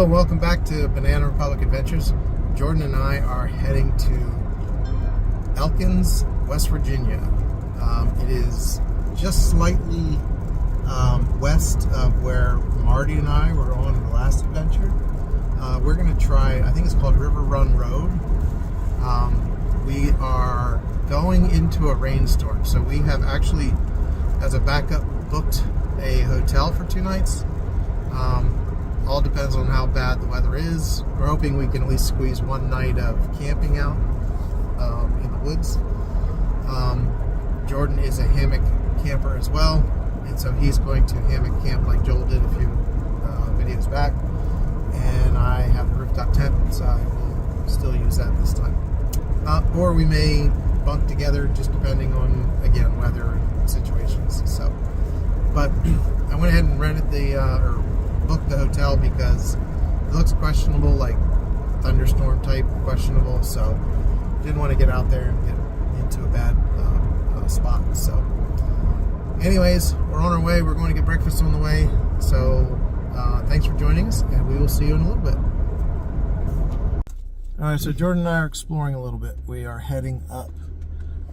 Hello, welcome back to Banana Republic Adventures. Jordan and I are heading to Elkins, West Virginia. It is just slightly west of where Marty and I were on the last adventure. We're going to try, I think it's called River Run Road. We are going into a rainstorm, so we have actually, as a backup, booked a hotel for 2 nights. All depends on how bad the weather is. We're hoping we can at least squeeze 1 night of camping out in the woods. Jordan is a hammock camper as well, and so he's going to hammock camp like Joel did a few videos back. And I have a rooftop tent, so I will still use that this time. Or we may bunk together, just depending on, again, weather situations. So, but I went ahead and rented or booked the hotel because it looks questionable, like thunderstorm type questionable. So, didn't want to get out there and get into a bad spot. So, anyways, we're on our way. We're going to get breakfast on the way. So, thanks for joining us, and we will see you in a little bit. All right, so Jordan and I are exploring a little bit. We are heading up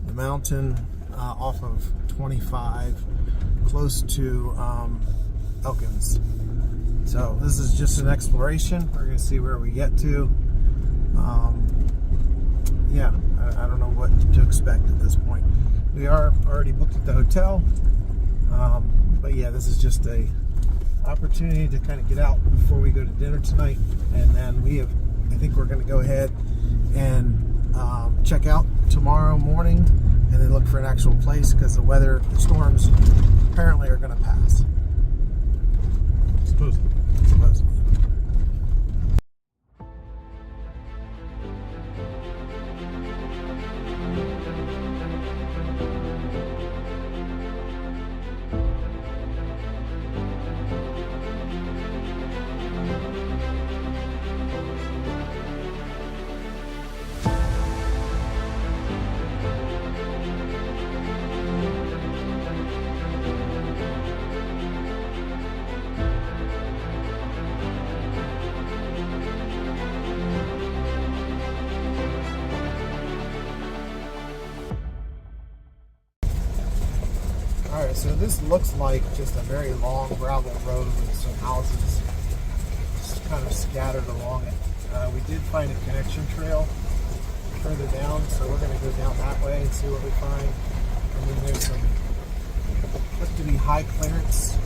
the mountain off of 25, close to Elkins. So this is just an exploration. We're going to see where we get to. Yeah, I don't know what to expect at this point. We are already booked at the hotel, but yeah, this is just a opportunity to kind of get out before we go to dinner tonight, and then I think we're going to go ahead and check out tomorrow morning, and then look for an actual place because the storms apparently are going to pass. Supposedly. Alright, so this looks like just a very long gravel road with some houses just kind of scattered along it. We did find a connection trail further down, so we're going to go down that way and see what we find. And then there's some, looks to be high clearance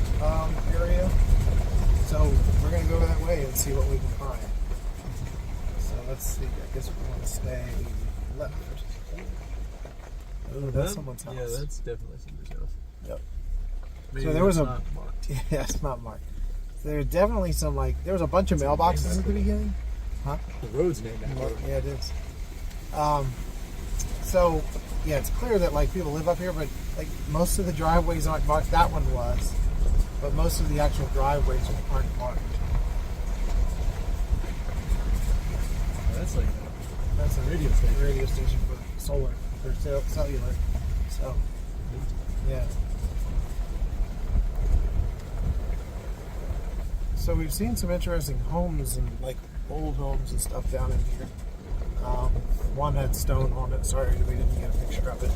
area, so we're going to go that way and see what we can find. So let's see, I guess we want to stay left. Oh, that's someone's house. Yeah, that's definitely somebody's house. Yep. Maybe so there was not marked. Yeah, it's not marked. There's definitely some, there was a bunch of mailboxes at the beginning. Huh? The road's named after it. Yeah, it is. So, yeah, it's clear that, people live up here, but, most of the driveways aren't marked. That one was. But most of the actual driveways aren't marked. That's That's a radio station for solar, for cellular. So, yeah. So we've seen some interesting homes and old homes and stuff down in here. One had stone on it. Sorry, we didn't get a picture of it.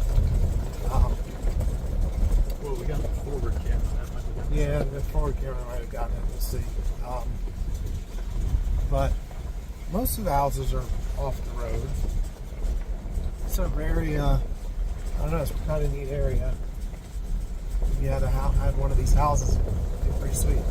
Well, we got the forward camera. That might have been Yeah, the forward camera might have gotten it. We'll see. But most of the houses are off the road. It's a very, I don't know, it's kind of a neat area. If you had one of these houses, it'd be pretty sweet.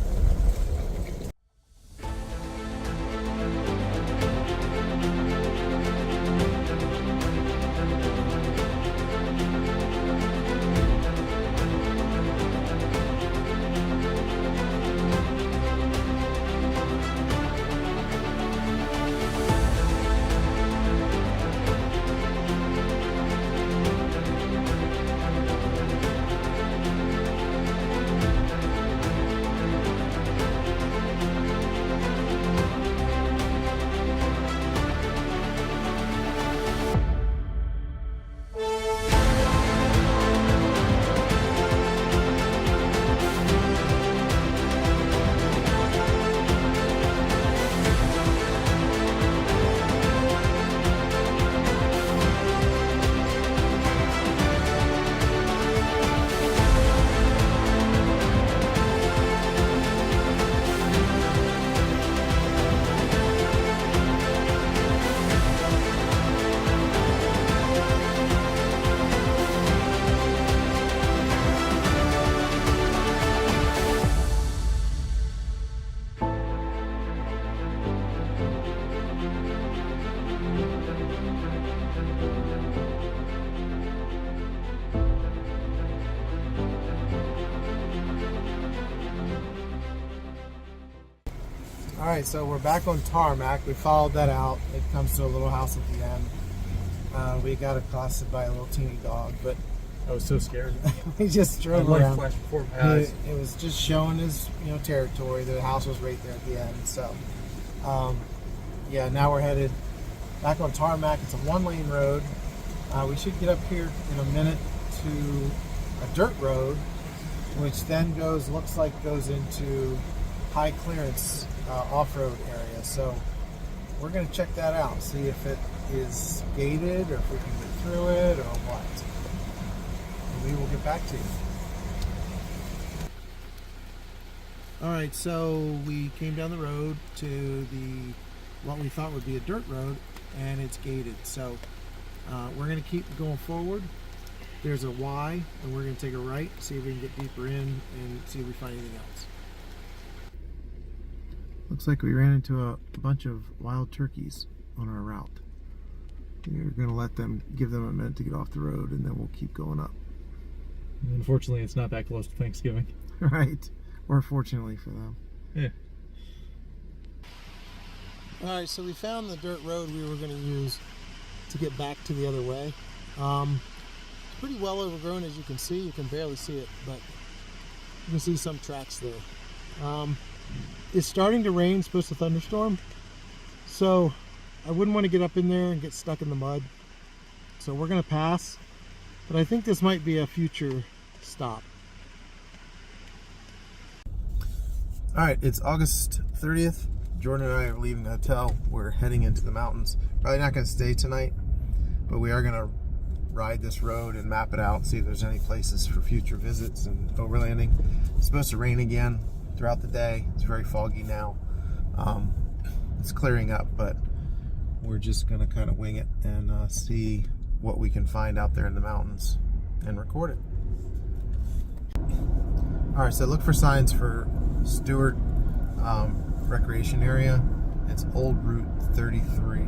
All right, so we're back on tarmac. We followed that out. It comes to a little house at the end. We got accosted by a little teeny dog, but I was so scared. we just drove Light around. flashed before my eyes. It was just showing his, territory. The house was right there at the end. So, yeah, now we're headed back on tarmac. It's a one-lane road. We should get up here in a minute to a dirt road, which then looks like goes into high clearance off-road area. So we're going to check that out, see if it is gated or if we can get through it or what. And we will get back to you. All right, so we came down the road to what we thought would be a dirt road, and it's gated. So we're going to keep going forward. There's a Y, and we're going to take a right, see if we can get deeper in and see if we find anything else. Looks like we ran into a bunch of wild turkeys on our route. We're going to give them a minute to get off the road, and then we'll keep going up. Unfortunately, it's not that close to Thanksgiving. Right. Or fortunately for them. Yeah. All right, so we found the dirt road we were going to use to get back to the other way. It's pretty well overgrown, as you can see. You can barely see it, but you can see some tracks there. It's starting to rain, supposed to thunderstorm, so I wouldn't want to get up in there and get stuck in the mud. So we're going to pass, but I think this might be a future stop. All right, it's August 30th. Jordan and I are leaving the hotel. We're heading into the mountains. Probably not going to stay tonight, but we are going to ride this road and map it out, see if there's any places for future visits and overlanding. It's supposed to rain again throughout the day. It's very foggy now. It's clearing up, but we're just going to kind of wing it and see what we can find out there in the mountains and record it. All right, so look for signs for Stewart recreation area. It's Old Route 33.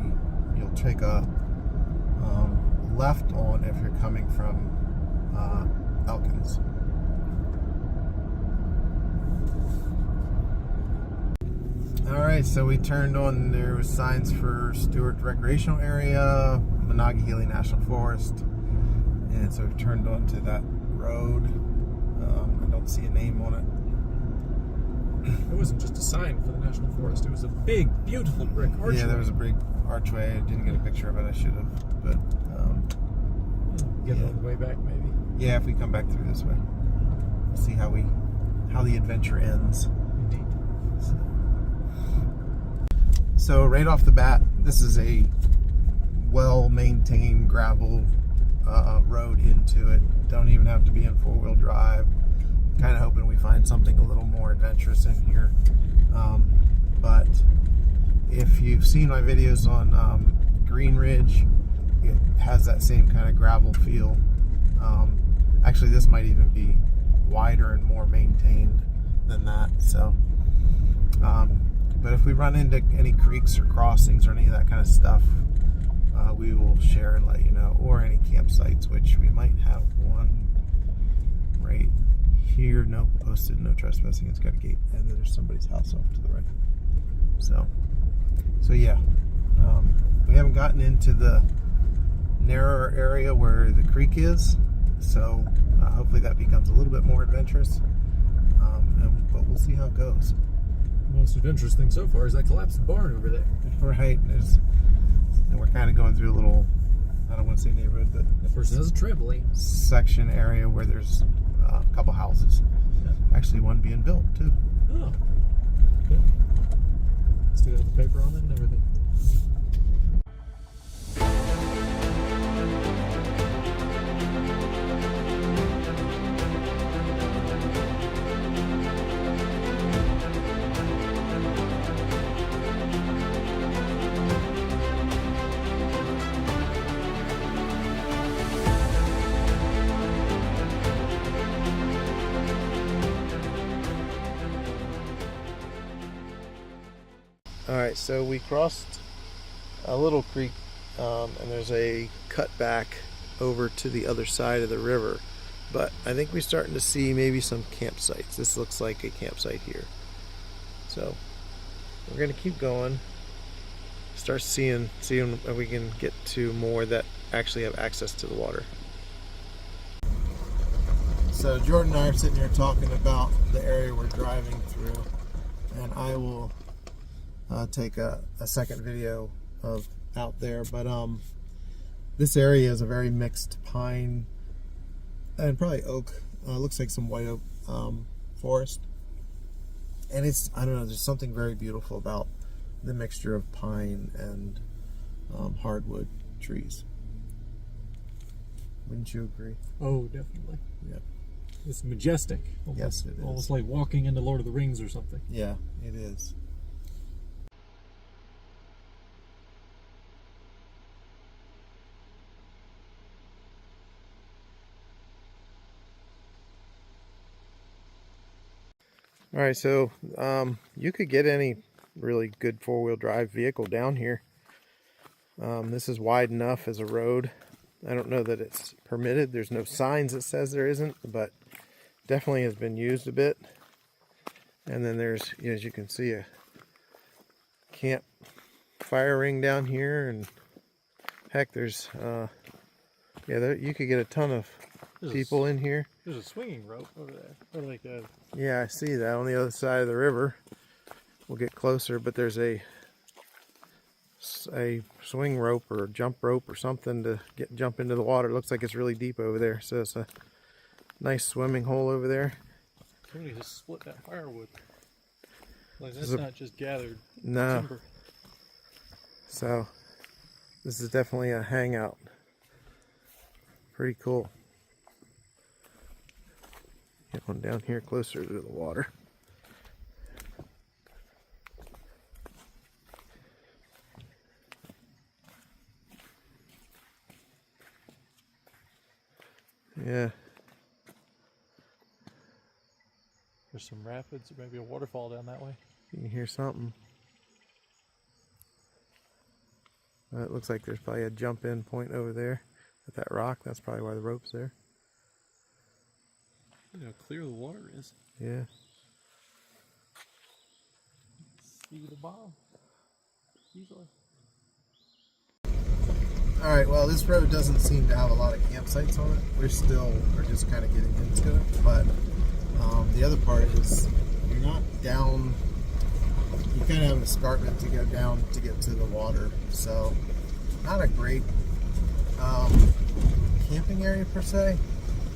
You'll take a left on if you're coming from Elkins. Alright, so we turned on, there was signs for Stewart recreational area, Monongahela National Forest, and so we've turned on to that road. I don't see a name on it. It wasn't just a sign for the National Forest. It was a big, beautiful brick archway. Yeah, there was a big archway. I didn't get a picture of it. I should have, but get it on the way back, maybe. Yeah, if we come back through this way, we'll see how the adventure ends. Indeed. So right off the bat, this is a well-maintained gravel road into it. Don't even have to be in four-wheel drive. Kind of hoping we find something a little more adventurous in here. But if you've seen my videos on Green Ridge, it has that same kind of gravel feel. Actually, this might even be wider and more maintained than that. So, but if we run into any creeks or crossings or any of that kind of stuff, we will share and let you know, or any campsites, which we might have one right here. No, posted no trespassing. It's got a gate, and then there's somebody's house off to the right. So yeah, we haven't gotten into the narrower area where the creek is, so hopefully that becomes a little bit more adventurous, but we'll see how it goes. The most adventurous thing so far is that collapsed barn over there. Right, and we're kind of going through a little, I don't want to say neighborhood, but That person has a trampoline. section area where there's a couple houses. Yeah. Actually, one being built too. Oh. Okay. Still got the paper on it and everything. All right, so we crossed a little creek and there's a cut back over to the other side of the river. But I think we're starting to see maybe some campsites. This looks like a campsite here. So we're gonna keep going. Start seeing if we can get to more that actually have access to the water. So Jordan and I are sitting here talking about the area we're driving through, and I will take a second video of out there. But this area is a very mixed pine and probably oak. Looks like some white oak forest, and it's, I don't know, there's something very beautiful about the mixture of pine and hardwood trees. Wouldn't you agree? Oh, definitely. Yeah. It's majestic. Yes, it is. Almost like walking into Lord of the Rings or something. Yeah, it is. All right, so you could get any really good four-wheel drive vehicle down here. This is wide enough as a road. I don't know that it's permitted. There's no signs that says there isn't, but definitely has been used a bit. And then there's, as you can see, a camp fire ring down here, and heck, there's you could get a ton of people in here. There's a swinging rope over there, or like a... Yeah, I see that on the other side of the river. We'll get closer, but there's a swing rope or a jump rope or something to jump into the water. It looks like it's really deep over there, so it's a nice swimming hole over there. Somebody just split that firewood. Like, that's not just gathered timber. So this is definitely a hangout. Pretty cool. Get on down here closer to the water. Yeah. There's some rapids, or maybe a waterfall down that way. You can hear something. It looks like there's probably a jump in point over there at that rock. That's probably why the rope's there. Look how clear the water is. Yeah. See the bottom easily. Alright, well, this road doesn't seem to have a lot of campsites on it. We're just kind of getting into it, but the other part is you're not down, you kind of have an escarpment to go down to get to the water, so not a great camping area per se.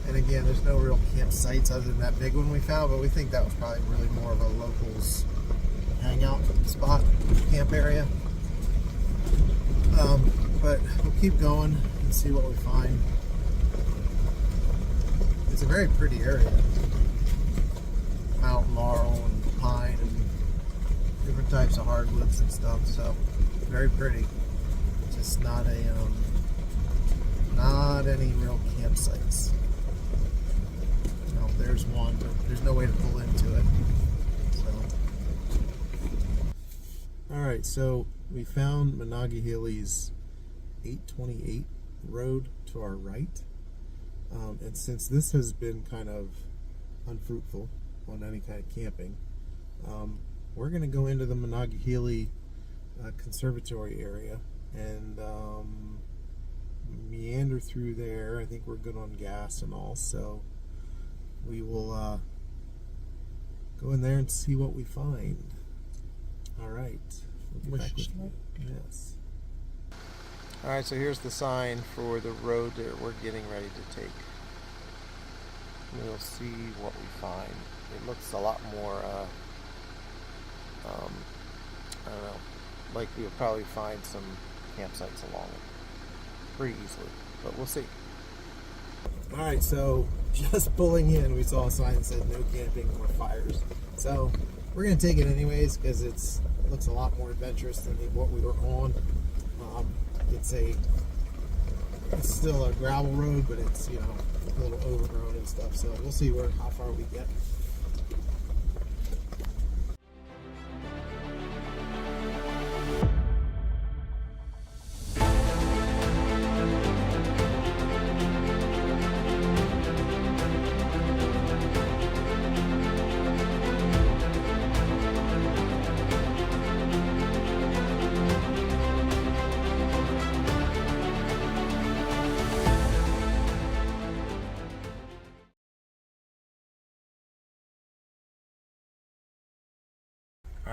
And again, there's no real campsites other than that big one we found, but we think that was probably really more of a locals hangout spot, camp area. But we'll keep going and see what we find. It's a very pretty area. Mountain laurel and pine and different types of hardwoods and stuff, so very pretty. Just not any real campsites. There's one, but there's no way to pull into it. Alright, so we found Monongahela's 828 road to our right. And since this has been kind of unfruitful on any kind of camping, we're going to go into the Monongahela Conservatory area and meander through there. I think we're good on gas and all, so we will go in there and see what we find. Alright. We'll get back with you. Yes. Alright, so here's the sign for the road that we're getting ready to take. We'll see what we find. It looks a lot more, I don't know, like we'll probably find some campsites along it pretty easily, but we'll see. Alright, so just pulling in, we saw a sign that said no camping or fires. So we're going to take it anyways because it looks a lot more adventurous than what we were on. It's still a gravel road, but it's, a little overgrown and stuff. So we'll see how far we get.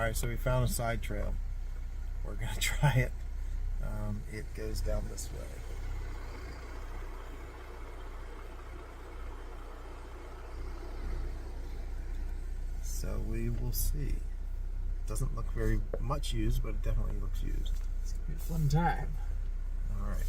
Alright, so we found a side trail. We're going to try it. It goes down this way. So we will see. Doesn't look very much used, but it definitely looks used. It's going to be a fun time. Alright.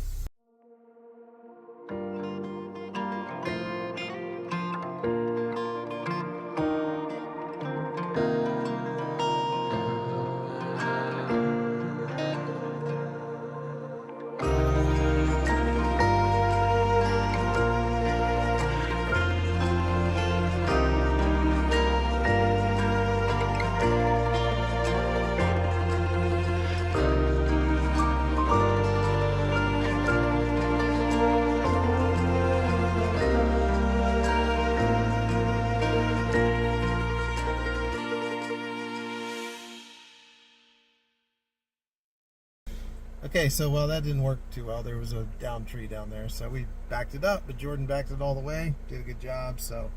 Okay, so well, that didn't work too well. There was a down tree down there, so we backed it up, but Jordan backed it all the way, did a good job, so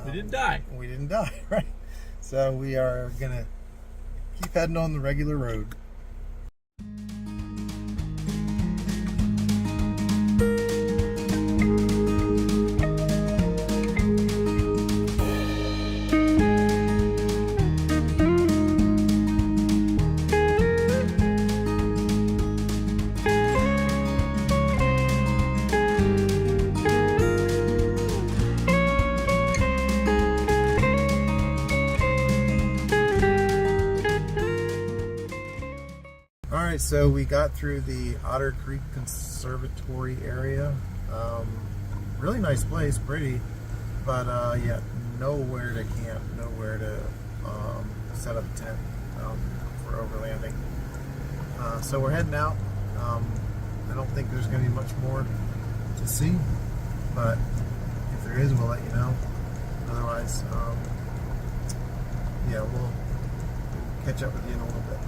We didn't die. We didn't die, right? So we are gonna keep heading on the regular road. Alright, so we got through the Otter Creek Conservatory area. Really nice place, pretty, but yeah, nowhere to camp, nowhere to set up a tent for overlanding. So we're heading out. I don't think there's going to be much more to see, but if there is, we'll let you know. Otherwise, yeah, we'll catch up with you in a little bit.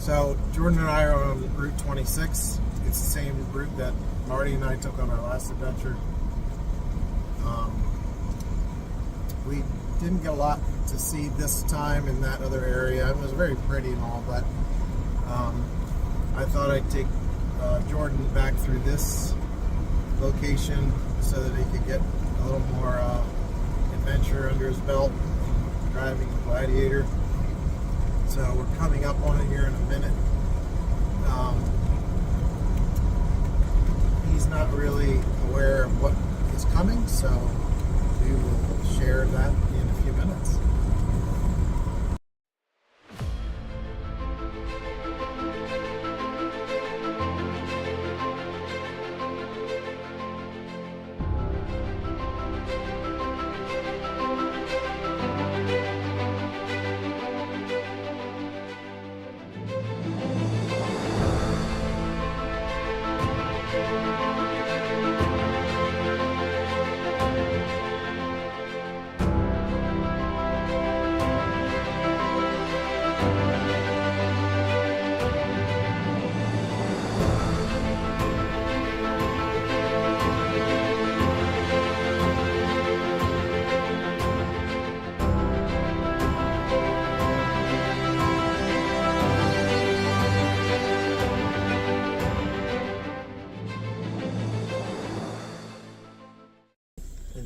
So Jordan and I are on Route 26. It's the same route that Marty and I took on our last adventure. We didn't get a lot to see this time in that other area. It was very pretty and all, but I thought I'd take Jordan back through this location so that he could get a little more adventure under his belt driving the Gladiator. So we're coming up on it here in a minute. He's not really aware of what is coming, so we will share that in a few minutes.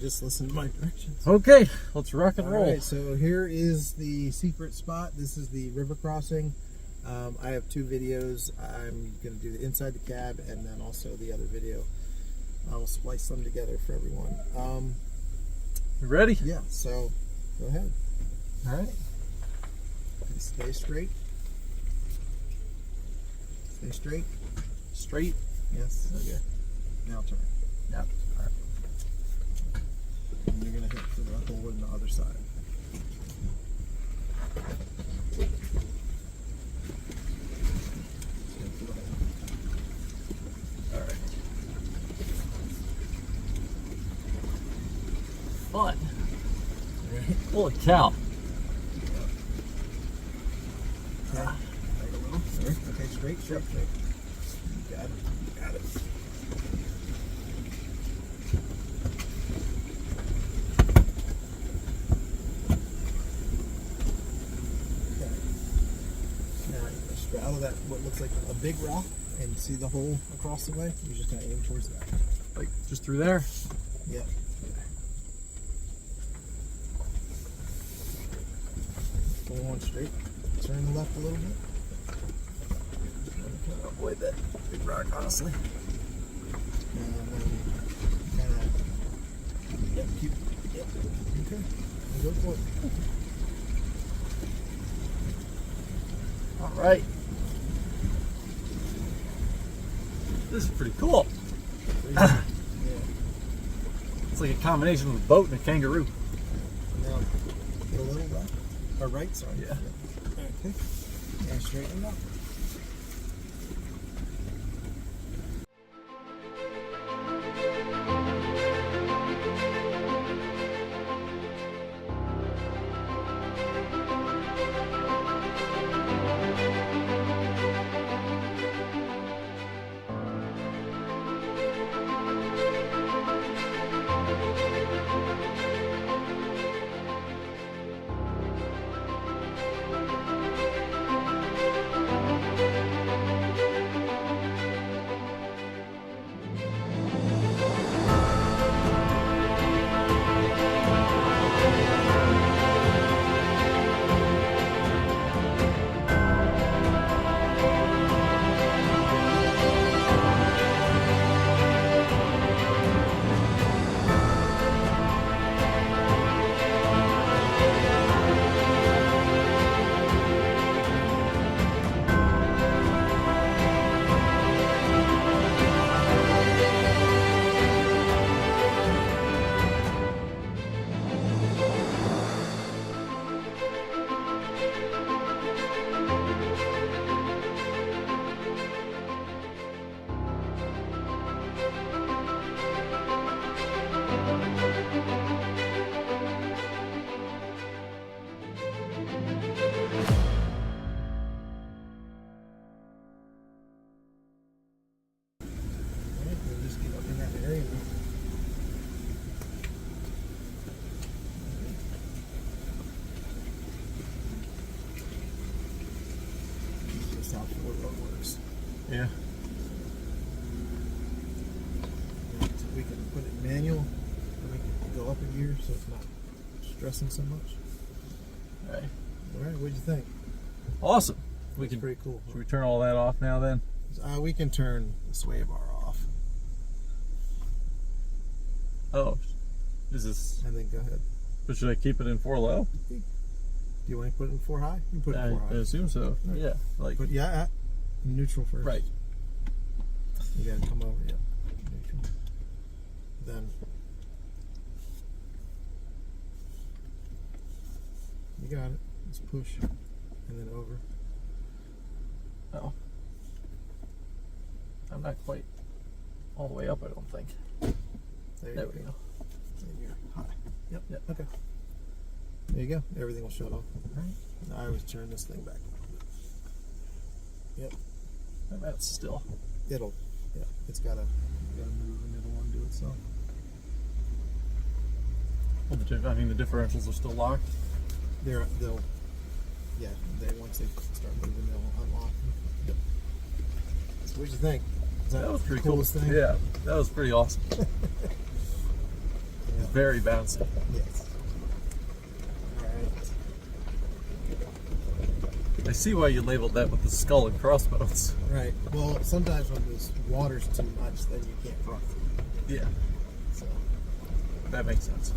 Just listen to my directions. Okay, let's rock and roll. Alright, so here is the secret spot. This is the river crossing. I have two videos. I'm going to do the inside the cab and then also the other video. I will splice them together for everyone. You ready? Yeah, so go ahead. Alright. Stay straight. Stay straight. Straight. Yes. Okay. Now turn. Yep. Alright. And you're going to hit for the hole in the other side. Alright. Fun. Holy cow. Okay. Okay, straight. Got it. Okay. out of that what looks like a big rock and see the hole across the way, you're just gonna aim towards that. Like just through there? Yep. Going on straight. Turn left a little bit. Kind of avoid that big rock, honestly. And then kind of, yep, keep, yep, okay. Go for it. All right. This is pretty cool. Yeah. It's like a combination of a boat and a kangaroo. Now, get a little left, or right, sorry. Yeah. Okay. And straighten it up. Yeah. We can put it manual and we can go up a gear so it's not stressing so much. Right. Alright, what'd you think? Awesome. We can Pretty cool. Should we turn all that off now then? We can turn the sway bar off. Oh. Is this And then go ahead. but should I keep it in 4 low? Do you want to put it in 4 high? You can put it in 4 I high. assume so. Right. Yeah. Like But yeah, neutral first. right. You gotta come over, yeah. Neutral. Then you got it. Just push and then over. Oh. I'm not quite all the way up, I don't think. There There you we go. go. Then you're high. Yep. Yep. Okay. There you go. Everything will shut off. Right. Now I always turn this thing back. Yep. And that's still. It'll. Yeah. It's gotta move and it'll undo itself. Well, I mean, the differentials are still locked. They'll. Yeah. Once they start moving, they'll unlock. Yep. So what'd you think? Is That was the pretty cool. coolest thing? Yeah, that was pretty awesome. Yeah. Very bouncy. Yes. All right. I see why you labeled that with the skull and crossbones. Right. Well, sometimes when the water's too much, then you can't cross it. Yeah, So. that makes sense.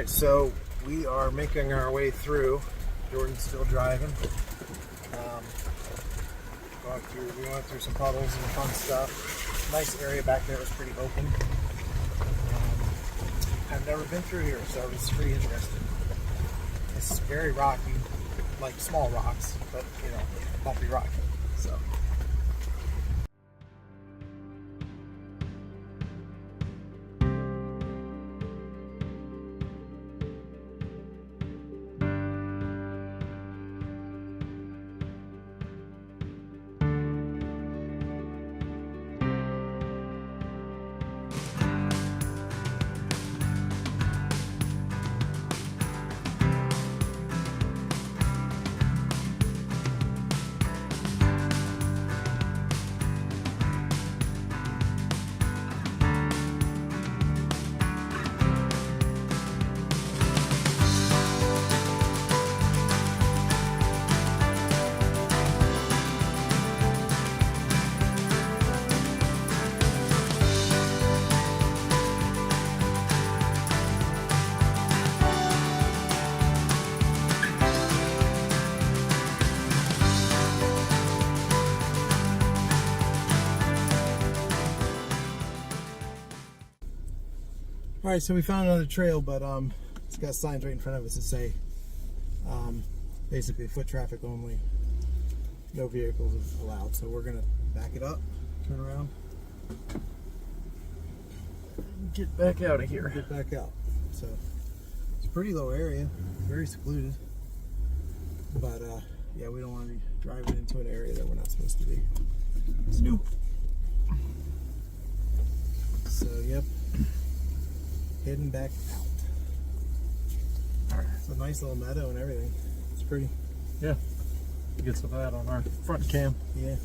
Alright, so we are making our way through. Jordan's still driving. We went through some puddles and fun stuff. Nice area back there, was pretty open. I've never been through here, so I was pretty interested. It's very rocky, like small rocks, but you know, bumpy rocky. So. All right, so we found another trail, but it's got signs right in front of us that say basically foot traffic only, no vehicles allowed. So we're gonna back it up, turn around, get back out of here. Get back out. So it's a pretty low area, very secluded, but yeah, we don't want to be driving into an area that we're not supposed to be. Snoop. So yep. Heading back out. Alright. It's a nice little meadow and everything. It's pretty. Yeah. Get some of that on our front cam. Yeah.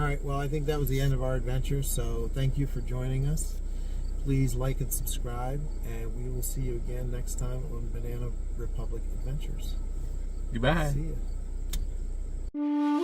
right, well, I think that was the end of our adventure, so thank you for joining us. Please like and subscribe, and we will see you again next time on Banana Republic Adventures. Goodbye. See ya.